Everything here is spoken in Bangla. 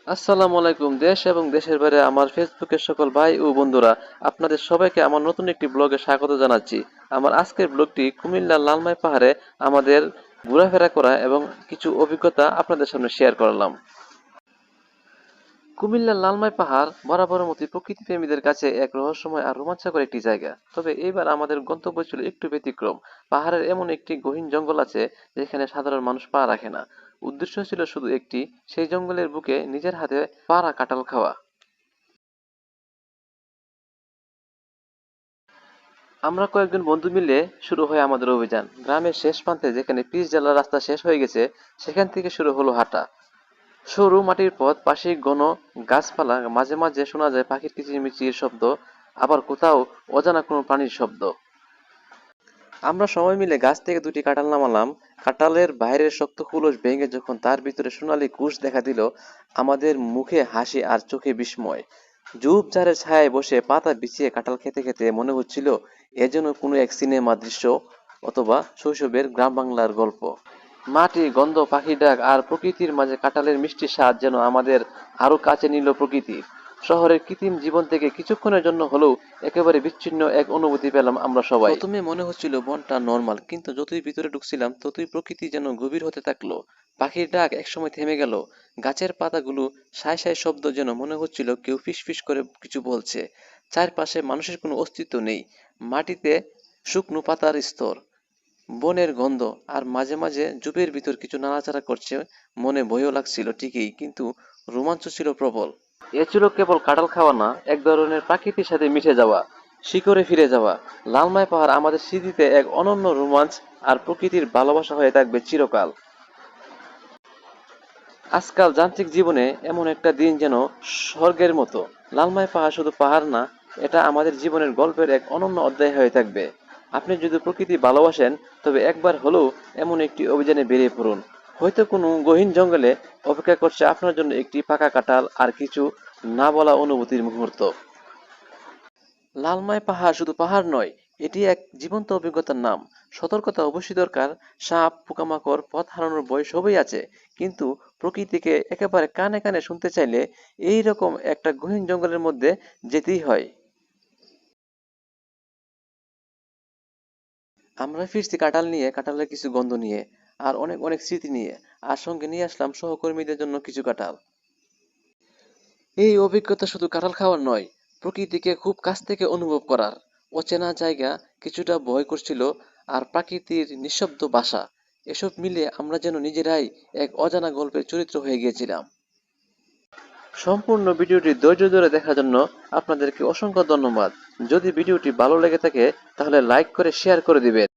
আসসালামু আলাইকুম। দেশ এবং দেশের বাইরে আমার ফেসবুকের সকল ভাই ও বন্ধুরা, আপনাদের সবাইকে আমার নতুন একটি ব্লগে স্বাগত জানাচ্ছি। আমার আজকের ব্লগটি কুমিল্লার লালমাই পাহাড়ে আমাদের ঘোরাফেরা করা এবং কিছু অভিজ্ঞতা আপনাদের সামনে শেয়ার করলাম। কুমিল্লার লালমাই পাহাড় বরাবরের মতোই প্রকৃতি প্রেমীদের কাছে এক রহস্যময় আর রোমাঞ্চকর একটি জায়গা। তবে এইবার আমাদের গন্তব্য ছিল একটু ব্যতিক্রম। পাহাড়ের এমন একটি গহীন জঙ্গল আছে যেখানে সাধারণ মানুষ পা রাখে না। উদ্দেশ্য ছিল শুধু একটি, সেই জঙ্গলের বুকে নিজের হাতে পাড়া কাঁঠাল খাওয়া। আমরা কয়েকজন বন্ধু মিলে শুরু হয় আমাদের অভিযান। গ্রামের শেষ প্রান্তে যেখানে পিচ ঢালা রাস্তা শেষ হয়ে গেছে, সেখান থেকে শুরু হলো হাঁটা। সরু মাটির পথ, পাশে ঘন গাছপালা, মাঝে মাঝে শোনা যায় পাখির কিচিরমিচির শব্দ, আবার কোথাও অজানা কোনো প্রাণীর শব্দ। আমরা সবাই মিলে গাছ থেকে দুটি কাঁঠাল নামালাম। কাঁঠালের বাইরের শক্ত খোলস ভেঙে যখন তার ভিতরে সোনালী কুশ দেখা দিল, আমাদের মুখে হাসি আর চোখে বিস্ময়। ঝোপঝাড়ের ছায়ায় বসে পাতা বিছিয়ে কাঁঠাল খেতে খেতে মনে হচ্ছিল এ যেন কোনো এক সিনেমা দৃশ্য অথবা শৈশবের গ্রাম বাংলার গল্প। মাটি, গন্ধ, পাখির ডাক আর প্রকৃতির মাঝে কাঁঠালের মিষ্টি স্বাদ যেন আমাদের আরো কাছে নিল প্রকৃতির। শহরের কৃত্রিম জীবন থেকে কিছুক্ষণের জন্য হলেও একেবারে বিচ্ছিন্ন এক অনুভূতি পেলাম আমরা সবাই। প্রথমে মনে হচ্ছিল বনটা নর্মাল, কিন্তু যতই ভিতরে ঢুকছিলাম ততই প্রকৃতি যেন গভীর হতে থাকলো। পাখির ডাক একসময় থেমে গেল। গাছের পাতাগুলো সায় সায় শব্দ, যেন মনে হচ্ছিল কেউ ফিস ফিস করে কিছু বলছে। চারপাশে মানুষের কোনো অস্তিত্ব নেই। মাটিতে শুকনো পাতার স্তর, বনের গন্ধ, আর মাঝে মাঝে ঝোপের ভিতর কিছু নাড়াচাড়া করছে। মনে ভয়ও লাগছিল ঠিকই, কিন্তু রোমাঞ্চ ছিল প্রবল। এ ছিল কেবল কাঁঠাল খাওয়া না, এক ধরনের প্রাকৃতির সাথে মিশে যাওয়া, শিকড়ে ফিরে যাওয়া। লালমাই পাহাড় আমাদের স্মৃতিতে এক অনন্য রোমাঞ্চ আর প্রকৃতির ভালোবাসা হয়ে থাকবে চিরকাল। আজকাল যান্ত্রিক জীবনে এমন একটা দিন যেন স্বর্গের মতো। লালমাই পাহাড় শুধু পাহাড় না, এটা আমাদের জীবনের গল্পের এক অনন্য অধ্যায় হয়ে থাকবে। আপনি যদি প্রকৃতি ভালোবাসেন, তবে একবার হলেও এমন একটি অভিযানে বেরিয়ে পড়ুন। হয়তো কোনো গহীন জঙ্গলে অপেক্ষা করছে আপনার জন্য একটি পাকা কাঁঠাল আর কিছু না বলা অনুভূতির মুহূর্ত। লালমাই পাহাড় শুধু পাহাড় নয়, এটি এক জীবন্ত অভিজ্ঞতার নাম। সতর্কতা অবশ্যই দরকার। সাপ, পোকামাকড়, পথ হারানোর ভয় সবই আছে। কিন্তু প্রকৃতিকে একেবারে কানে কানে শুনতে চাইলে এই রকম একটা গহীন জঙ্গলের মধ্যে যেতেই হয়। আমরা ফিরছি কাঁঠাল নিয়ে, কাঁঠালের কিছু গন্ধ নিয়ে, আর অনেক অনেক স্মৃতি নিয়ে। আর সঙ্গে নিয়ে আসলাম সহকর্মীদের জন্য কিছু কাঁঠাল। এই অভিজ্ঞতা শুধু কাঁঠাল খাওয়ার নয়, প্রকৃতিকে খুব কাছ থেকে অনুভব করার। অচেনা জায়গা, কিছুটা ভয় করছিল, আর প্রাকৃতির নিঃশব্দ বাসা, এসব মিলে আমরা যেন নিজেরাই এক অজানা গল্পের চরিত্র হয়ে গিয়েছিলাম। সম্পূর্ণ ভিডিওটি ধৈর্য ধরে দেখার জন্য আপনাদেরকে অসংখ্য ধন্যবাদ। যদি ভিডিওটি ভালো লেগে থাকে তাহলে লাইক করে শেয়ার করে দিবেন।